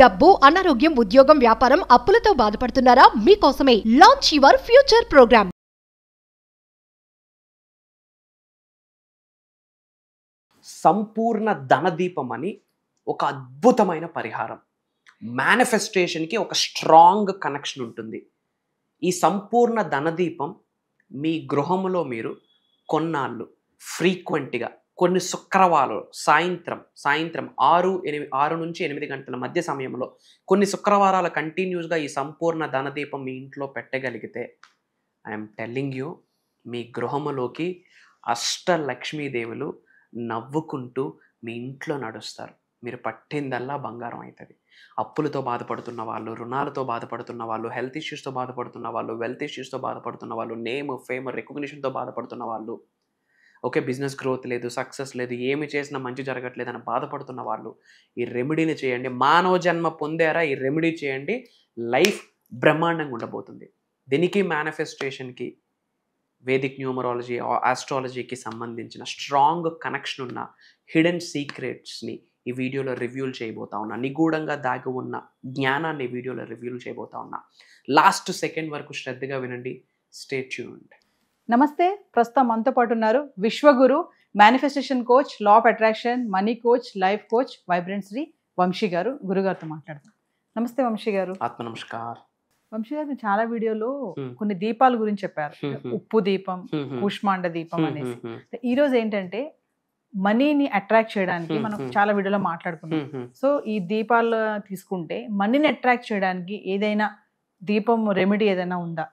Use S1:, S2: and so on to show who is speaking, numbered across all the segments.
S1: డబ్బు, అనారోగ్యం, ఉద్యోగం, వ్యాపారం, అప్పులతో బాధపడుతున్నారా? మీకోసమే లాంచ్ యువర్ ఫ్యూచర్ ప్రోగ్రామ్.
S2: సంపూర్ణ ధనదీపం అని ఒక అద్భుతమైన పరిహారం. మేనిఫెస్టేషన్కి ఒక స్ట్రాంగ్ కనెక్షన్ ఉంటుంది. ఈ సంపూర్ణ ధనదీపం మీ గృహంలో మీరు కొన్నాళ్ళు ఫ్రీక్వెంట్గా కొన్ని శుక్రవారాలు సాయంత్రం 6 నుంచి 8 గంటల మధ్య సమయంలో కొన్ని శుక్రవారాలు కంటిన్యూస్గా ఈ సంపూర్ణ ధనదీపం మీ ఇంట్లో పెట్టగలిగితే ఐఎమ్ టెల్లింగ్ యూ, మీ గృహములోకి అష్టలక్ష్మీదేవులు నవ్వుకుంటూ మీ ఇంట్లో నడుస్తారు. మీరు పట్టిందల్లా బంగారం అవుతుంది. అప్పులతో బాధపడుతున్న వాళ్ళు, రుణాలతో బాధపడుతున్న వాళ్ళు, హెల్త్ ఇష్యూస్తో బాధపడుతున్న వాళ్ళు, వెల్త్ ఇష్యూస్తో బాధపడుతున్న వాళ్ళు, నేమ్, ఫేమ్, రికగ్నిషన్తో బాధపడుతున్న వాళ్ళు, ఓకే బిజినెస్ గ్రోత్ లేదు, సక్సెస్ లేదు, ఏమి చేసినా మంచి జరగట్లేదు అని బాధపడుతున్న వాళ్ళు ఈ రెమెడీని చేయండి. మానవ జన్మ పొందారా, ఈ రెమెడీ చేయండి, లైఫ్ బ్రహ్మాండంగా ఉండబోతుంది. దీనికి మేనిఫెస్టేషన్కి, వేదిక్ న్యూమరాలజీ, ఆస్ట్రాలజీకి సంబంధించిన స్ట్రాంగ్ కనెక్షన్ ఉన్న హిడెన్ సీక్రెట్స్ని ఈ వీడియోలో రివ్యూలు చేయబోతా ఉన్నా. నిగూఢంగా దాగి ఉన్న జ్ఞానాన్ని వీడియోలో రివ్యూలు చేయబోతా ఉన్నా. లాస్ట్ సెకండ్ వరకు శ్రద్ధగా వినండి. Stay tuned.
S3: నమస్తే, ప్రస్తుతం మనతో పాటు ఉన్నారు విశ్వగురు, manifestation coach, law of attraction, money coach, life coach, vibrant Shri Vamshi గారు. గురుగారితో మాట్లాడతాం. నమస్తే వంశీ గారు.
S2: ఆత్మ నమస్కార్.
S3: వంశీ గారు, చాలా వీడియోలో కొన్ని దీపాల గురించి చెప్పారు. ఉప్పు దీపం, కూష్మాండ దీపం అనేసి. ఈ రోజు ఏంటంటే మనీని అట్రాక్ట్ చేయడానికి మనం చాలా వీడియోలో మాట్లాడుకున్నాం. సో ఈ దీపాలు తీసుకుంటే మనీని అట్రాక్ట్ చేయడానికి ఏదైనా దీపం రెమెడీ ఏదైనా ఉందా?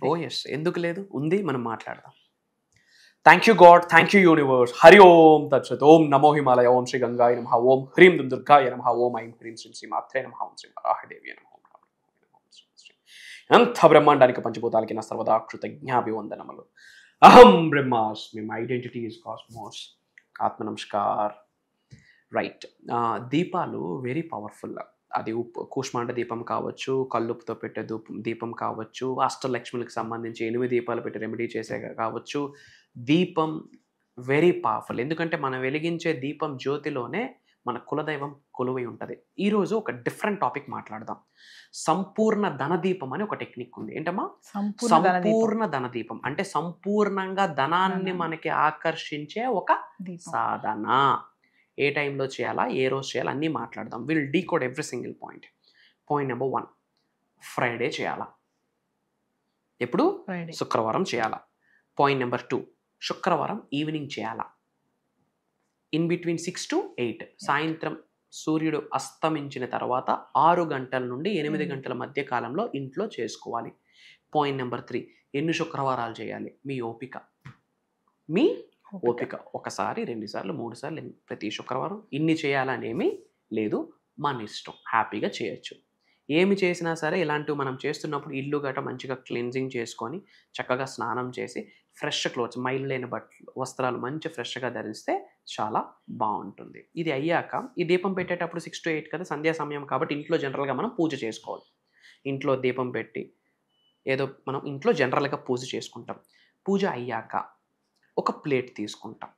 S2: ఓ ఎస్, ఎందుకు లేదు, ఉంది, మనం మాట్లాడదాం. Thank you God, thank you universe. Hari ఓం తత్సత్. ఓం నమో హిమాలయ, ఓం శ్రీ గంగాయ నమః, ఓం హ్రీం దుర్గాయ నమః, ఓం ఐం హ్రీం శ్రీ శ్రీ మాత్రే నమః, ఓం శ్రీ వరాహదేవి నమః. అంత బ్రహ్మాండానికి పంచభూతాలకి నా సర్వదా కృతజ్ఞాభివందనములు. అహం బ్రహ్మాస్మి, మై ఐడెంటిటీ ఇస్ కాస్మోస్. ఆత్మ నమస్కార్. రైట్, దీపాలు వెరీ పవర్ఫుల్. అది కూష్మాండ దీపం కావచ్చు, కల్లుపుతో పెట్టే దీపం కావచ్చు, అష్టలక్ష్ములకు సంబంధించి 8 దీపాలు పెట్టి రెమెడీ చేసే కావచ్చు. దీపం వెరీ పవర్ఫుల్. ఎందుకంటే మనం వెలిగించే దీపం జ్యోతిలోనే మన కులదైవం కొలువై ఉంటుంది. ఈరోజు ఒక డిఫరెంట్ టాపిక్ మాట్లాడదాం. సంపూర్ణ ధనదీపం అని ఒక టెక్నిక్ ఉంది. ఏంటమ్మా? సంపూర్ణ ధనదీపం అంటే సంపూర్ణంగా ధనాన్ని మనకి ఆకర్షించే ఒక సాధన. ఏ టైంలో చేయాలా, ఏ రోజు చేయాలా అన్నీ మాట్లాడదాం. Will decode every single point. Point number 1, Friday చేయాలా. ఎప్పుడు? శుక్రవారం చేయాలా. పాయింట్ నెంబర్ 2, శుక్రవారం ఈవినింగ్ చేయాలా. ఇన్ బిట్వీన్ 6 to 8, సాయంత్రం సూర్యుడు అస్తమించిన తర్వాత 6 గంటల నుండి 8 గంటల మధ్య కాలంలో ఇంట్లో చేసుకోవాలి. పాయింట్ నెంబర్ 3, ఎన్ని శుక్రవారాలు చేయాలి, మీ ఓపిక. మీ ఓపిక. 1 సారి, 2 సార్లు, 3 సార్లు, ప్రతి శుక్రవారం ఇన్ని చేయాలనేమీ లేదు, మన ఇష్టం, హ్యాపీగా చేయొచ్చు. ఏమి చేసినా సరే ఇలాంటివి మనం చేస్తున్నప్పుడు ఇల్లు గట్ట మంచిగా క్లెన్జింగ్ చేసుకొని చక్కగా స్నానం చేసి ఫ్రెష్ క్లోత్స్, మైల్ లేని బట్టలు, వస్త్రాలు మంచి ఫ్రెష్గా ధరిస్తే చాలా బాగుంటుంది. ఇది అయ్యాక ఈ దీపం పెట్టేటప్పుడు 6 to 8 కదా, సంధ్యా సమయం కాబట్టి ఇంట్లో జనరల్గా మనం పూజ చేసుకోవాలి. ఇంట్లో దీపం పెట్టి ఏదో మనం ఇంట్లో జనరల్గా పూజ చేసుకుంటాం. పూజ అయ్యాక ఒక ప్లేట్ తీసుకుంటాం.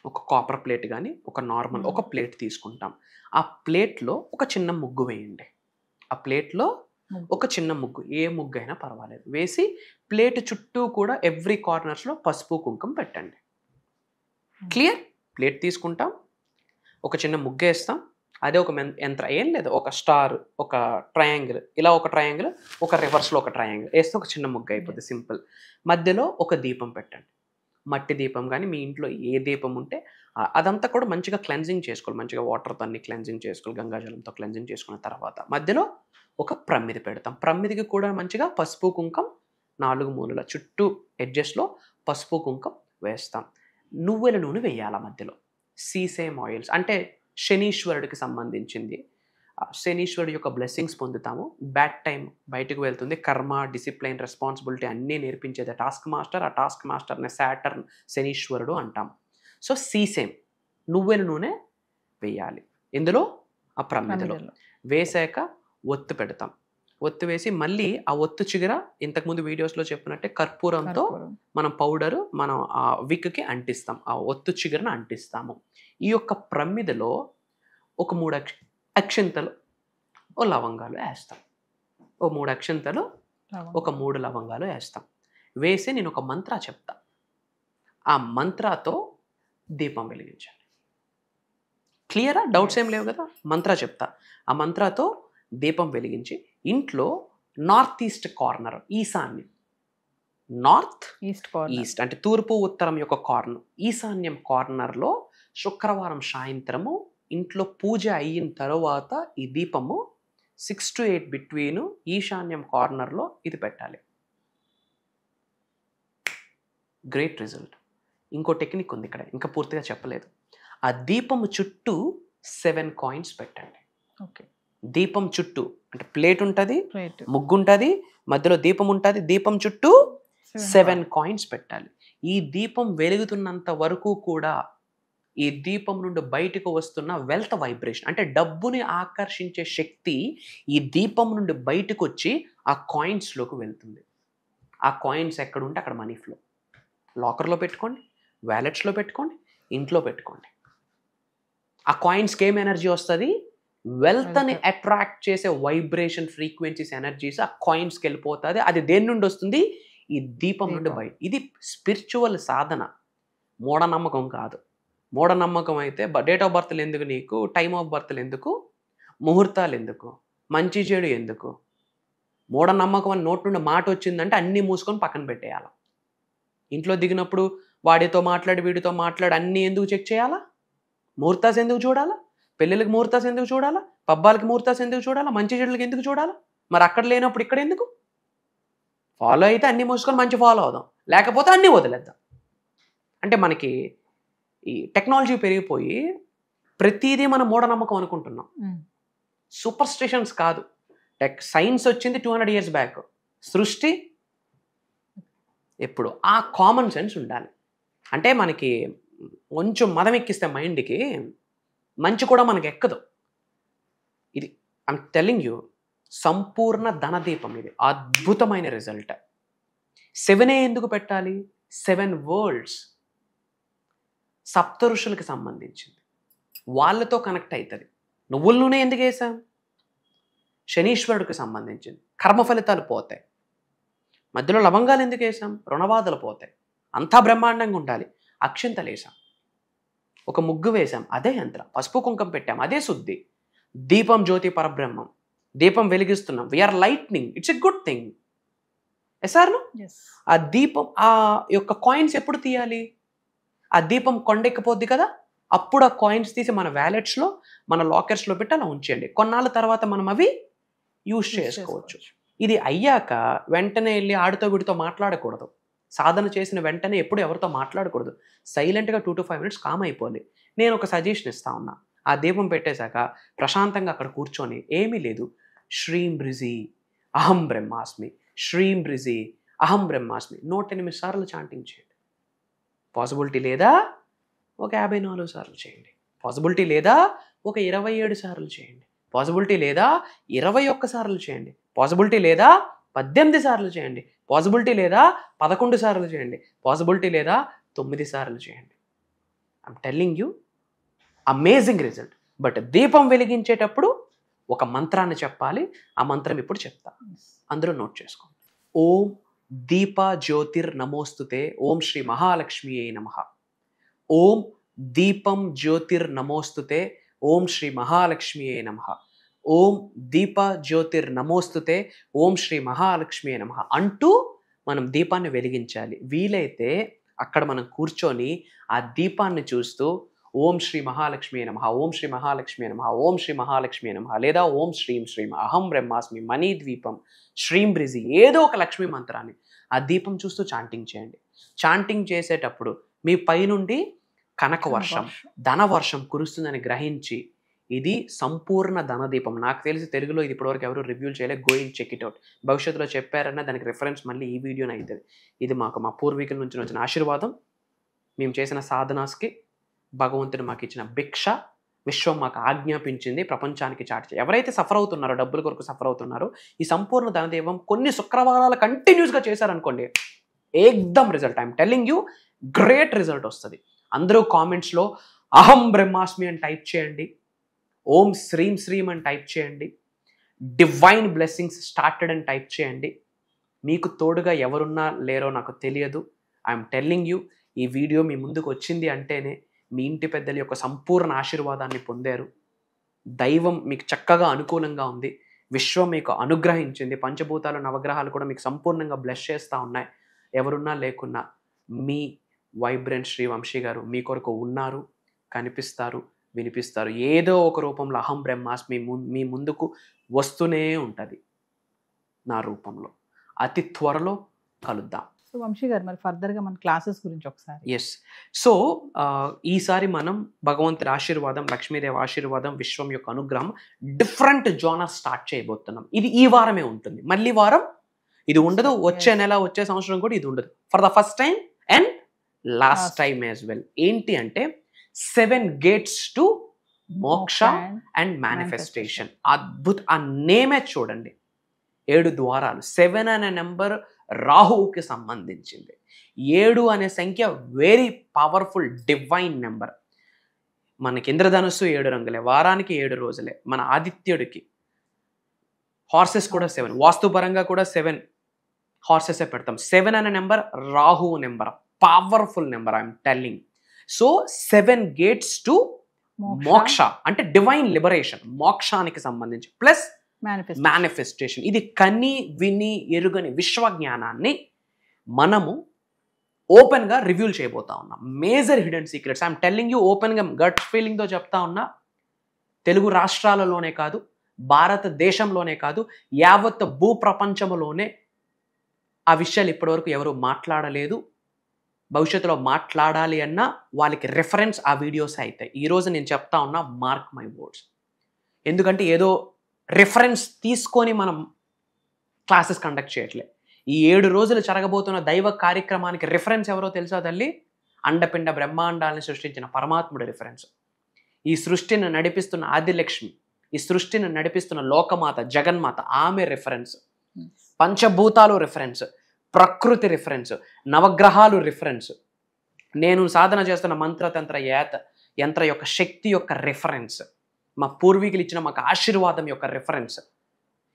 S2: ఒక కాపర్ ప్లేట్ కానీ ఒక నార్మల్ ఒక ప్లేట్ తీసుకుంటాం. ఆ ప్లేట్లో ఒక చిన్న ముగ్గు వేయండి. ఆ ప్లేట్లో ఒక చిన్న ముగ్గు, ఏ ముగ్గు అయినా పర్వాలేదు, వేసి ప్లేట్ చుట్టూ కూడా ఎవ్రీ కార్నర్స్లో పసుపు కుంకుమ పెట్టండి. క్లియర్? ప్లేట్ తీసుకుంటాం, ఒక చిన్న ముగ్గు వేస్తాం, అదే ఒక యంత్రం, ఏం లేదు, ఒక స్టార్, ఒక ట్రయాంగిల్, ఇలా ఒక ట్రయాంగిల్, ఒక రివర్స్లో ఒక ట్రయాంగిల్ వేస్తే ఒక చిన్న ముగ్గు అయిపోతుంది, సింపుల్. మధ్యలో ఒక దీపం పెట్టండి. మట్టి దీపం కానీ మీ ఇంట్లో ఏ దీపం ఉంటే అదంతా కూడా మంచిగా క్లెన్జింగ్ చేసుకోవాలి. మంచిగా వాటర్తో అన్ని క్లెన్జింగ్ చేసుకోవాలి, గంగాజలంతో క్లెన్జింగ్ చేసుకున్న తర్వాత మధ్యలో ఒక ప్రమిది పెడతాం. ప్రమిదికి కూడా మంచిగా పసుపు కుంకం 4 మూలల చుట్టూ ఎడ్జెస్లో పసుపు కుంకం వేస్తాం. నువ్వుల నూనె వేయాల మధ్యలో. సీసేమ్ ఆయిల్స్ అంటే శనీశ్వరుడికి సంబంధించింది. శనీశ్వరుడు యొక్క బ్లెస్సింగ్స్ పొందుతాము. బ్యాడ్ టైం బయటకు వెళ్తుంది. కర్మ, డిసిప్లైన్, రెస్పాన్సిబిలిటీ అన్నీ నేర్పించేది టాస్క్ మాస్టర్. ఆ టాస్క్ మాస్టర్ని సాటర్న్, శనీశ్వరుడు అంటాం. సో సీసేమ్ నువ్వుల నూనె వేయాలి ఇందులో, ఆ ప్రమిదిలో. వేసాక ఒత్తు పెడతాం. ఒత్తు వేసి మళ్ళీ ఆ ఒత్తు చిగుర ఇంతకుముందు వీడియోస్లో చెప్పినట్టే కర్పూరంతో మనం పౌడరు మనం ఆ విక్కి అంటిస్తాం. ఆ ఒత్తు చిగురను అంటిస్తాము. ఈ యొక్క ప్రమిదిలో ఒక 3 అక్షింతలు ఓ లవంగాలు వేస్తాం, ఓ 3 అక్షంతలు, ఒక 3 లవంగాలు వేస్తాం. వేసి నేను ఒక మంత్ర చెప్తా, ఆ మంత్రతో దీపం వెలిగించాలి. క్లియరా? డౌట్స్ ఏం లేవు కదా? మంత్ర చెప్తా, ఆ మంత్రతో దీపం వెలిగించి ఇంట్లో నార్త్ ఈస్ట్ కార్నర్, ఈశాన్యం, నార్త్ ఈస్ట్ అంటే తూర్పు ఉత్తరం యొక్క కార్నర్, ఈశాన్యం కార్నర్లో శుక్రవారం సాయంత్రము ఇంట్లో పూజ అయిన తర్వాత ఈ దీపము 6 to 8 బిట్వీన్ ఈశాన్యం కార్నర్లో ఇది పెట్టాలి. Great result. ఇంకో టెక్నిక్ ఉంది ఇక్కడ, ఇంకా పూర్తిగా చెప్పలేదు. ఆ దీపము చుట్టూ 7 కాయిన్స్ పెట్టండి.
S3: ఓకే,
S2: దీపం చుట్టూ అంటే ప్లేట్ ఉంటుంది, ముగ్గు ఉంటుంది, మధ్యలో దీపం ఉంటుంది, దీపం చుట్టూ 7 కాయిన్స్ పెట్టాలి. ఈ దీపం వెలుగుతున్నంత వరకు కూడా ఈ దీపం నుండి బయటకు వస్తున్న వెల్త్ వైబ్రేషన్ అంటే డబ్బుని ఆకర్షించే శక్తి ఈ దీపం నుండి బయటకు వచ్చి ఆ కాయిన్స్లోకి వెళ్తుంది. ఆ కాయిన్స్ ఎక్కడ ఉంటే అక్కడ మనీ ఫ్లో. లాకర్లో పెట్టుకోండి, వ్యాలెట్స్లో పెట్టుకోండి, ఇంట్లో పెట్టుకోండి. ఆ కాయిన్స్కి ఏం ఎనర్జీ వస్తుంది? వెల్త్ అని అట్రాక్ట్ చేసే వైబ్రేషన్ ఫ్రీక్వెన్సీస్ ఎనర్జీస్ ఆ కాయిన్స్కి వెళ్ళిపోతుంది. అది దేని నుండి వస్తుంది? ఈ దీపం నుండి బయట. ఇది స్పిరిచువల్ సాధన, మూఢనమ్మకం కాదు. మూఢనమ్మకం అయితే డేట్ ఆఫ్ బర్త్లు ఎందుకు నీకు, టైమ్ ఆఫ్ బర్త్లు ఎందుకు, ముహూర్తాలు ఎందుకు, మంచి చెడు ఎందుకు? మూఢనమ్మకం అని నోటి నుండి మాట వచ్చిందంటే అన్నీ మూసుకొని పక్కన పెట్టేయాలి. ఇంట్లో దిగినప్పుడు వాడితో మాట్లాడి వీడితో మాట్లాడి అన్నీ ఎందుకు చెక్ చేయాలా? ముహూర్తాస్ ఎందుకు చూడాలా? పెళ్ళిళ్ళకి ముహూర్తాస్ ఎందుకు చూడాలా? పబ్బాలకి ముహూర్తాస్ ఎందుకు చూడాలా? మంచి చెడులకి ఎందుకు చూడాలా? మరి అక్కడ లేనప్పుడు ఇక్కడ ఎందుకు? ఫాలో అయితే అన్నీ మూసుకొని మంచి ఫాలో అవుదాం, లేకపోతే అన్నీ వదిలేద్దాం. అంటే మనకి ఈ టెక్నాలజీ పెరిగిపోయి ప్రతిదీ మనం మూఢనమ్మకం అనుకుంటున్నాం. సూపర్ స్టిషన్స్ కాదు. సైన్స్ వచ్చింది 200 years బ్యాక్, సృష్టి ఎప్పుడు. ఆ కామన్ సెన్స్ ఉండాలి. అంటే మనకి కొంచెం మదం ఎక్కిస్తే మైండ్కి మంచి కూడా మనకి ఎక్కదు. ఇది ఐమ్ టెల్లింగ్ యూ, సంపూర్ణ ధనదీపం. ఇది అద్భుతమైన రిజల్ట్. 7 ఎందుకు పెట్టాలి? 7 వరల్డ్స్ సప్త ఋషులకు సంబంధించింది, వాళ్ళతో కనెక్ట్ అవుతుంది. నువ్వుల నూనె ఎందుకు వేసాం? శనీశ్వరుడికి సంబంధించింది, కర్మ ఫలితాలు పోతాయి. మధ్యలో లవంగాలు ఎందుకు వేసాం? రుణబాధలు పోతాయి. అంతా బ్రహ్మాండంగా ఉండాలి. అక్షింతలు వేసాం, ఒక ముగ్గు వేసాం, అదే యంత్రం. పసుపు కుంకం పెట్టాం, అదే శుద్ధి. దీపం జ్యోతి పరబ్రహ్మం, దీపం వెలిగిస్తున్నాం. We are lightning, it's a good thing. ఎసార్ను ఆ దీపం ఆ యొక్క కాయిన్స్ ఎప్పుడు తీయాలి? ఆ దీపం కొండెక్కిపోద్ది కదా, అప్పుడు ఆ కాయిన్స్ తీసి మన వ్యాలెట్స్లో మన లాకర్స్లో పెట్టి అలా ఉంచేయండి. కొన్నాళ్ళ తర్వాత మనం అవి యూజ్ చేసుకోవచ్చు. ఇది అయ్యాక వెంటనే వెళ్ళి ఆడితో వీడితో మాట్లాడకూడదు. సాధన చేసిన వెంటనే ఎప్పుడు ఎవరితో మాట్లాడకూడదు. సైలెంట్గా 2 to 5 minutes కామ్ అయిపోవాలి. నేను ఒక సజెషన్ ఇస్తా ఉన్నా. ఆ దీపం పెట్టేశాక ప్రశాంతంగా అక్కడ కూర్చొని ఏమీ లేదు, శ్రీం బ్రిజి అహం బ్రహ్మాస్మి, శ్రీం బ్రిజి అహం బ్రహ్మాస్మి 108 సార్లు చాంటింగ్ చేయండి. పాసిబిలిటీ లేదా ఒక 54 సార్లు చేయండి. పాసిబిలిటీ లేదా ఒక 27 సార్లు చేయండి. పాసిబిలిటీ లేదా 21 సార్లు చేయండి. పాసిబిలిటీ లేదా 18 సార్లు చేయండి. పాసిబిలిటీ లేదా 11 సార్లు చేయండి. పాసిబిలిటీ లేదా 9 సార్లు చేయండి. I'm telling you, amazing result. But దీపం వెలిగించేటప్పుడు ఒక మంత్రాన్ని చెప్పాలి. ఆ మంత్రం ఇప్పుడు చెప్తా, అందరూ నోట్ చేసుకోండి. ఓం దీప జ్యోతిర్ నమోస్తుతే ఓం శ్రీ మహాలక్ష్మియే నమః. ఓం దీపం జ్యోతిర్ నమోస్తుతే ఓం శ్రీ మహాలక్ష్మియే నమః. ఓం దీప జ్యోతిర్ నమోస్తుతే ఓం శ్రీ మహాలక్ష్మియే నమః అంటూ మనం దీపాన్ని వెలిగించాలి. వీలైతే అక్కడ మనం కూర్చొని ఆ దీపాన్ని చూస్తూ ఓం శ్రీ మహాలక్ష్మియే నమః, ఓం శ్రీ మహాలక్ష్మియే నమః, ఓం శ్రీ మహాలక్ష్మియే నమః, లేదా ఓం శ్రీం శ్రీం అహం బ్రహ్మాస్మి, మనీ ద్వీపం, శ్రీం బ్రిజి, ఏదో ఒక లక్ష్మీ మంత్రాన్ని ఆ దీపం చూస్తూ చాంటింగ్ చేయండి. చాంటింగ్ చేసేటప్పుడు మీ పైనుండి కనక వర్షం, ధన వర్షం కురుస్తుందని గ్రహించి, ఇది సంపూర్ణ ధనదీపం. నాకు తెలిసి తెలుగులో ఇది ఇప్పటివరకు ఎవరు రివ్యూలు చేయలేదు. Going check it out. భవిష్యత్తులో చెప్పారన్నా దానికి రిఫరెన్స్ మళ్ళీ ఈ వీడియోనే అవుతుంది. ఇది మా పూర్వీకుల నుంచి వచ్చిన ఆశీర్వాదం. మేము చేసిన సాధనాస్కి భగవంతుడు మాకు ఇచ్చిన భిక్ష. విశ్వం మాకు ఆజ్ఞాపించింది ప్రపంచానికి చాటి. ఎవరైతే సఫర్ అవుతున్నారో, డబ్బుల కొరకు సఫర్ అవుతున్నారో, ఈ సంపూర్ణ ధనదీపం కొన్ని శుక్రవారాలు కంటిన్యూస్గా చేశారనుకోండి, ఏకదమ్ result. I'm telling you, great result వస్తుంది. అందరూ కామెంట్స్లో అహం బ్రహ్మాస్మి అని టైప్ చేయండి, ఓం శ్రీం శ్రీం అని టైప్ చేయండి. డివైన్ బ్లెస్సింగ్స్ స్టార్టెడ్ అని టైప్ చేయండి. మీకు తోడుగా ఎవరున్నా లేరో నాకు తెలియదు. ఐఎమ్ టెల్లింగ్ యూ, ఈ వీడియో మీ ముందుకు వచ్చింది అంటేనే మీ ఇంటి పెద్దల యొక్క సంపూర్ణ ఆశీర్వాదాన్ని పొందారు. దైవం మీకు చక్కగా అనుకూలంగా ఉంది. విశ్వం మీకు అనుగ్రహించింది. పంచభూతాలు నవగ్రహాలు కూడా మీకు సంపూర్ణంగా బ్లెస్ చేస్తూ ఉన్నాయి. ఎవరున్నా లేకున్నా మీ వైబ్రెంట్ శ్రీ వంశీ గారు మీ కొరకు ఉన్నారు, కనిపిస్తారు, వినిపిస్తారు. ఏదో ఒక రూపంలో అహం బ్రహ్మాస్మి మీ ముందుకు వస్తూనే ఉంటుంది నా రూపంలో. అతి త్వరలో కలుద్దాం.
S3: సో వంశీ గారు మరి ఫర్దర్గా మన క్లాసెస్ గురించి ఒకసారి.
S2: ఎస్. సో ఈసారి మనం భగవంతుడి ఆశీర్వాదం, లక్ష్మీదేవి ఆశీర్వాదం, విశ్వం యొక్క అనుగ్రహం డిఫరెంట్ జోనర్ స్టార్ట్ చేయబోతున్నాం. ఇది ఈ వారమే ఉంటుంది. మళ్ళీ వారం ఇది ఉండదు. వచ్చే నెల, వచ్చే సంవత్సరం కూడా ఇది ఉండదు. For the first time and last time as well. ఏంటి అంటే 7 gates టు మోక్ష అండ్ మేనిఫెస్టేషన్. అద్భుత, ఆ నేమే చూడండి, 7 ద్వారాలు. 7 అనే నెంబర్ రాహువుకి సంబంధించింది. 7 అనే సంఖ్య వెరీ పవర్ఫుల్ డివైన్ నెంబర్. మనకి ఇంద్రధనుస్సు 7 రంగులే, వారానికి 7 రోజులే. మన ఆదిత్యుడికి హార్సెస్ కూడా 7, వాస్తుపరంగా కూడా 7 హార్సెసే పెడతాం. 7 అనే నెంబర్ రాహువు number, powerful number, I'm telling. So 7 gates to మోక్ష అంటే డివైన్ లిబరేషన్, మోక్షానికి సంబంధించి, ప్లస్ మేనిఫెస్టేషన్. ఇది కని విని ఎరుగని విశ్వ జ్ఞానాన్ని మనము ఓపెన్ గా రివ్యూల్ చేయబోతా ఉన్నాం. Major hidden secrets I'm telling you open గా, గట్ ఫీలింగ్ తో చెప్తా ఉన్నా. తెలుగు రాష్ట్రాలలోనే కాదు, భారతదేశంలోనే కాదు, యావత్ భూప్రపంచంలోనే ఆ విషయాలు ఇప్పటివరకు ఎవరు మాట్లాడలేదు. భవిష్యత్తులో మాట్లాడాలి అన్నా వాళ్ళకి రెఫరెన్స్ ఆ వీడియోస్ అవుతాయి. ఈరోజు నేను చెప్తా ఉన్నా, మార్క్ మై వర్డ్స్. ఎందుకంటే ఏదో రెఫరెన్స్ తీసుకొని మనం క్లాసెస్ కండక్ట్ చేయట్లే. ఈ 7 రోజులు జరగబోతున్న దైవ కార్యక్రమానికి రెఫరెన్స్ ఎవరో తెలుసా తల్లి? అండపిండ బ్రహ్మాండాలను సృష్టించిన పరమాత్ముడి రెఫరెన్స్. ఈ సృష్టిని నడిపిస్తున్న ఆదిలక్ష్మి, ఈ సృష్టిని నడిపిస్తున్న లోకమాత జగన్మాత, ఆమె రెఫరెన్స్. పంచభూతాలు రెఫరెన్స్, ప్రకృతి రెఫరెన్స్, నవగ్రహాలు రెఫరెన్స్, నేను సాధన చేస్తున్న మంత్రతంత్ర యంత్ర యొక్క శక్తి యొక్క రెఫరెన్స్, మా పూర్వీకులు ఇచ్చిన మాకు ఆశీర్వాదం యొక్క రెఫరెన్స్.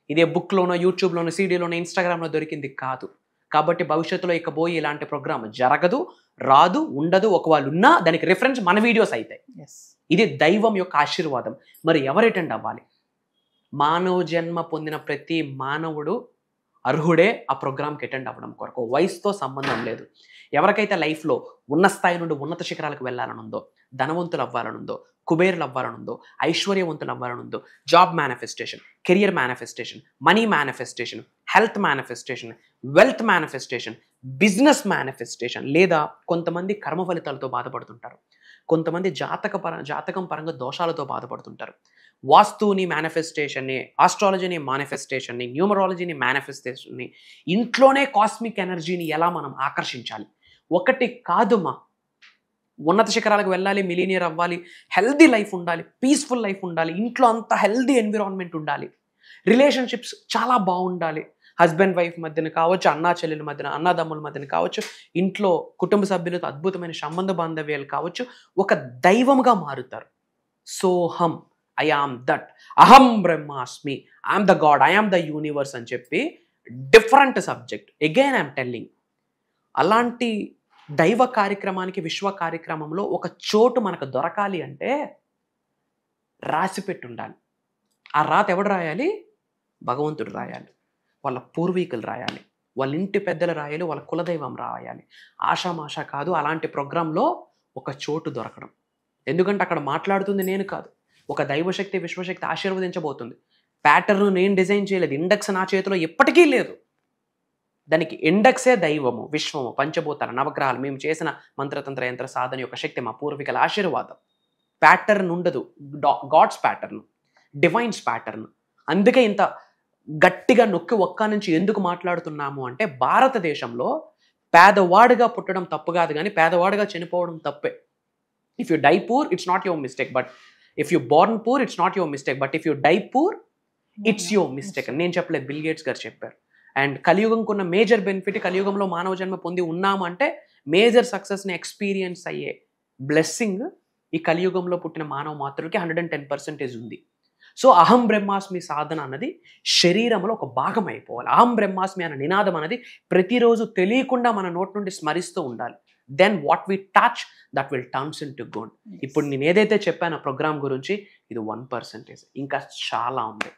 S2: ఇదే బుక్లోనో, యూట్యూబ్లోనో, సీడీలోనో, ఇన్స్టాగ్రామ్లో దొరికింది కాదు. కాబట్టి భవిష్యత్తులో ఇక పోయి ఇలాంటి ప్రోగ్రామ్ జరగదు, రాదు, ఉండదు. ఒకవేళ ఉన్నా దానికి రెఫరెన్స్ మన వీడియోస్ అవుతాయి. ఇది దైవం యొక్క ఆశీర్వాదం. మరి ఎవరు అటెండ్ అవ్వాలి? మానవ జన్మ పొందిన ప్రతి మానవుడు అర్హుడే ఆ ప్రోగ్రామ్కి అటెండ్ అవ్వడం కొరకు. వయసుతో సంబంధం లేదు. ఎవరికైతే లైఫ్లో ఉన్న స్థాయి నుండి ఉన్నత శిఖరాలకు వెళ్ళాలనుందో, ధనవంతులు అవ్వాలనుందో, కుబేరులు అవ్వాలనుందో, ఐశ్వర్యవంతులు అవ్వాలనుందో, job manifestation, career manifestation, money manifestation, health manifestation, wealth manifestation, business manifestation, లేదా కొంతమంది కర్మ ఫలితాలతో బాధపడుతుంటారు, కొంతమంది జాతకం పరంగా దోషాలతో బాధపడుతుంటారు. వాస్తుని మేనిఫెస్టేషన్ని, ఆస్ట్రాలజీని మేనిఫెస్టేషన్ని, న్యూమరాలజీని మేనిఫెస్టేషన్ని, ఇంట్లోనే కాస్మిక్ ఎనర్జీని ఎలా మనం ఆకర్షించాలి. ఒకటి కాదుమా, ఉన్నత శిఖరాలకు వెళ్ళాలి, మిలీనియర్ అవ్వాలి, హెల్దీ లైఫ్ ఉండాలి, పీస్ఫుల్ లైఫ్ ఉండాలి, ఇంట్లో అంతా హెల్దీ ఎన్విరాన్మెంట్ ఉండాలి, రిలేషన్షిప్స్ చాలా బాగుండాలి, హస్బెండ్ వైఫ్ మధ్యన కావచ్చు, అన్నా చెల్లెల మధ్యన, అన్నదమ్ముల మధ్యన కావచ్చు, ఇంట్లో కుటుంబ సభ్యులతో అద్భుతమైన సంబంధ బాంధవ్యాలు కావచ్చు, ఒక దైవంగా మారుతారు. సోహం, ఐ ఆమ్ దట్, అహం బ్రహ్మాస్మి, I'm the God, I'm the universe అని చెప్పి different subject. Again I'm telling, అలాంటి దైవ కార్యక్రమానికి, విశ్వ కార్యక్రమంలో ఒక చోటు మనకు దొరకాలి అంటే రాసి పెట్టి ఉండాలి. ఆ రాత ఎవడు రాయాలి? భగవంతుడు రాయాలి, వాళ్ళ పూర్వీకులు రాయాలి, వాళ్ళ ఇంటి పెద్దలు రాయాలి, వాళ్ళ కులదైవం రాయాలి. ఆషామాషా కాదు అలాంటి ప్రోగ్రాంలో ఒక చోటు దొరకడం. ఎందుకంటే అక్కడ మాట్లాడుతుంది నేను కాదు, ఒక దైవశక్తి, విశ్వశక్తి ఆశీర్వదించబోతుంది. ప్యాటర్న్ నేను డిజైన్ చేయలేదు, ఇండెక్స్ నా చేతిలో ఎప్పటికీ లేదు. దానికి ఇండెక్సే దైవము, విశ్వము, పంచభూతాలు, నవగ్రహాలు, మేము చేసిన మంత్రతంత్ర యంత్ర సాధన యొక్క శక్తి, మా పూర్వీకుల ఆశీర్వాదం. ప్యాటర్న్ ఉండదు, గాడ్స్ ప్యాటర్న్, డివైన్స్ ప్యాటర్న్. అందుకే ఇంత గట్టిగా నొక్కి ఒక్క నుంచి ఎందుకు మాట్లాడుతున్నాము అంటే, భారతదేశంలో పేదవాడిగా పుట్టడం తప్పు కాదు, కానీ పేదవాడిగా చనిపోవడం తప్పే. If you die poor it's not your mistake, but if you born poor it's not your mistake, but if you die poor it's your mistake. నేను చెప్పలేదు, బిల్ గేట్స్ గారు చెప్పారు. అండ్ కలియుగంకున్న మేజర్ బెనిఫిట్, కలియుగంలో మానవ జన్మ పొంది ఉన్నాము అంటే మేజర్ సక్సెస్ని ఎక్స్పీరియన్స్ అయ్యే బ్లెస్సింగ్ ఈ కలియుగంలో పుట్టిన మానవ మాతృకి 110% ఉంది. సో అహం బ్రహ్మాస్మి సాధన అన్నది శరీరంలో ఒక భాగం అయిపోవాలి. అహం బ్రహ్మాస్మి అనే నినాదం అనేది ప్రతిరోజు తెలియకుండా మన నోటి నుండి స్మరిస్తూ ఉండాలి. Then what we touch that will turns into gold. ఇప్పుడు నేను ఏదైతే చెప్పానో ప్రోగ్రామ్ గురించి ఇది 1%, ఇంకా చాలా ఉంది.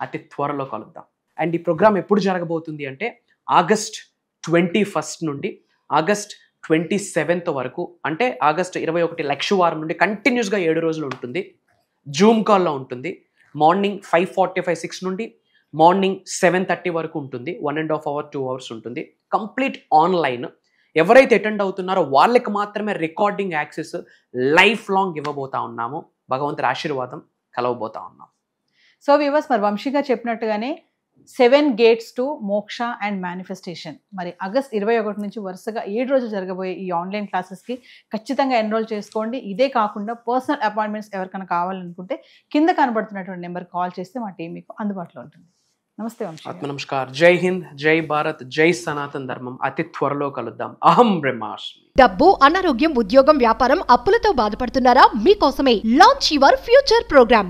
S2: అతి త్వరలో కలుద్దాం. అండ్ ఈ ప్రోగ్రామ్ ఎప్పుడు జరగబోతుంది అంటే ఆగస్ట్ 21 నుండి ఆగస్ట్ 27 వరకు, అంటే ఆగస్ట్ 21 లక్షవారం నుండి కంటిన్యూస్గా 7 రోజులు ఉంటుంది. జూమ్ కాల్లో ఉంటుంది. మార్నింగ్ 5:45, 6 నుండి మార్నింగ్ 7:30 వరకు ఉంటుంది. 1.5 hour 2 hours ఉంటుంది. Complete online. ఎవరైతే అటెండ్ అవుతున్నారో వాళ్ళకి మాత్రమే రికార్డింగ్ యాక్సెస్ లైఫ్ లాంగ్ ఇవ్వబోతా ఉన్నాము. భగవంతుడి ఆశీర్వాదం కలవబోతా ఉన్నాం.
S3: సో వ్యూవర్స్, మరి వంశీ గారు చెప్పినట్టుగానే 7 gates to మోక్ష అండ్ మేనిఫెస్టేషన్. మరి ఆగస్ట్ 21 నుంచి వరుసగా 7 రోజులు జరగబోయే ఈ ఆన్లైన్ క్లాసెస్కి ఖచ్చితంగా ఎన్రోల్ చేసుకోండి. ఇదే కాకుండా పర్సనల్ అపాయింట్మెంట్స్ ఎవరికైనా కావాలనుకుంటే కింద కనబడుతున్నటువంటి నెంబర్కి కాల్ చేస్తే మా టీం మీకు అందుబాటులో ఉంటుంది. నమస్తే వంశీ.
S2: ఆత్మ నమస్కార్. జై హింద్, జై భారత్, జై సనాతన ధర్మం. అతి త్వరలో కలుద్దాం. అహం బ్రహ్మాస్మి.
S1: డబ్బు, అనారోగ్యం, ఉద్యోగం, వ్యాపారం, అప్పులతో బాధపడుతున్నారా? మీకోసమే లాంచ్ యువర్ ఫ్యూచర్ ప్రోగ్రామ్.